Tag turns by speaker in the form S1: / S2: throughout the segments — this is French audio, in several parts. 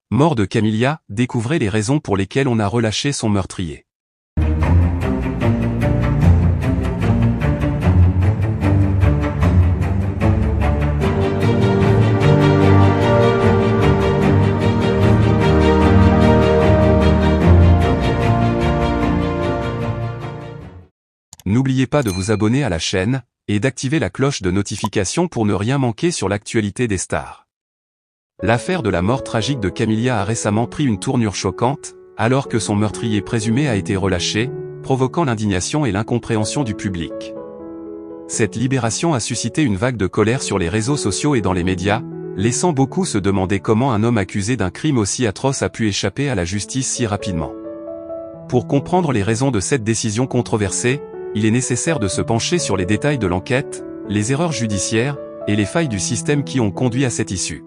S1: Mort de Camilla, découvrez les raisons pour lesquelles on a relâché son meurtrier. N'oubliez pas de vous abonner à la chaîne, et d'activer la cloche de notification pour ne rien manquer sur l'actualité des stars. L'affaire de la mort tragique de Camilla a récemment pris une tournure choquante, alors que son meurtrier présumé a été relâché, provoquant l'indignation et l'incompréhension du public. Cette libération a suscité une vague de colère sur les réseaux sociaux et dans les médias, laissant beaucoup se demander comment un homme accusé d'un crime aussi atroce a pu échapper à la justice si rapidement. Pour comprendre les raisons de cette décision controversée, il est nécessaire de se pencher sur les détails de l'enquête, les erreurs judiciaires, et les failles du système qui ont conduit à cette issue.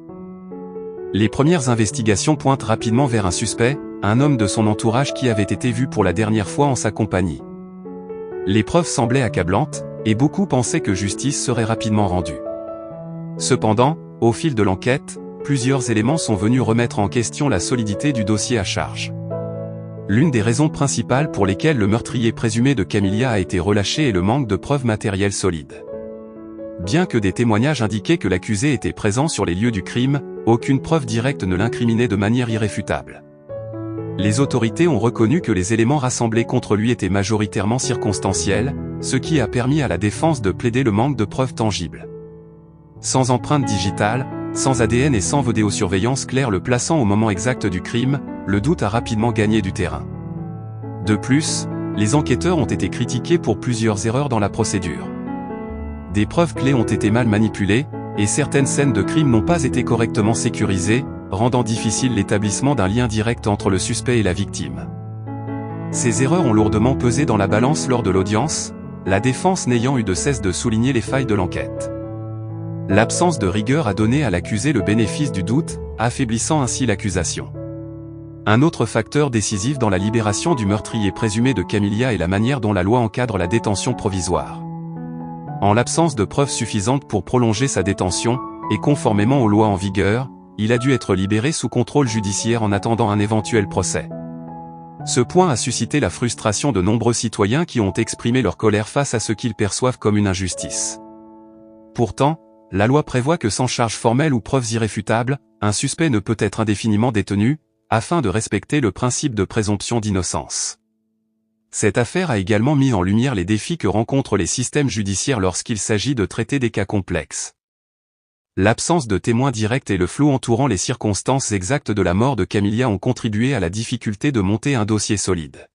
S1: Les premières investigations pointent rapidement vers un suspect, un homme de son entourage qui avait été vu pour la dernière fois en sa compagnie. Les preuves semblaient accablantes, et beaucoup pensaient que justice serait rapidement rendue. Cependant, au fil de l'enquête, plusieurs éléments sont venus remettre en question la solidité du dossier à charge. L'une des raisons principales pour lesquelles le meurtrier présumé de Camilla a été relâché est le manque de preuves matérielles solides. Bien que des témoignages indiquaient que l'accusé était présent sur les lieux du crime, aucune preuve directe ne l'incriminait de manière irréfutable. Les autorités ont reconnu que les éléments rassemblés contre lui étaient majoritairement circonstanciels, ce qui a permis à la défense de plaider le manque de preuves tangibles. Sans empreinte digitale, sans ADN et sans vidéosurveillance claire le plaçant au moment exact du crime, le doute a rapidement gagné du terrain. De plus, les enquêteurs ont été critiqués pour plusieurs erreurs dans la procédure. Des preuves clés ont été mal manipulées, et certaines scènes de crime n'ont pas été correctement sécurisées, rendant difficile l'établissement d'un lien direct entre le suspect et la victime. Ces erreurs ont lourdement pesé dans la balance lors de l'audience, la défense n'ayant eu de cesse de souligner les failles de l'enquête. L'absence de rigueur a donné à l'accusé le bénéfice du doute, affaiblissant ainsi l'accusation. Un autre facteur décisif dans la libération du meurtrier présumé de Camilla est la manière dont la loi encadre la détention provisoire. En l'absence de preuves suffisantes pour prolonger sa détention, et conformément aux lois en vigueur, il a dû être libéré sous contrôle judiciaire en attendant un éventuel procès. Ce point a suscité la frustration de nombreux citoyens qui ont exprimé leur colère face à ce qu'ils perçoivent comme une injustice. Pourtant, la loi prévoit que sans charge formelle ou preuves irréfutables, un suspect ne peut être indéfiniment détenu, afin de respecter le principe de présomption d'innocence. Cette affaire a également mis en lumière les défis que rencontrent les systèmes judiciaires lorsqu'il s'agit de traiter des cas complexes. L'absence de témoins directs et le flou entourant les circonstances exactes de la mort de Camilla ont contribué à la difficulté de monter un dossier solide.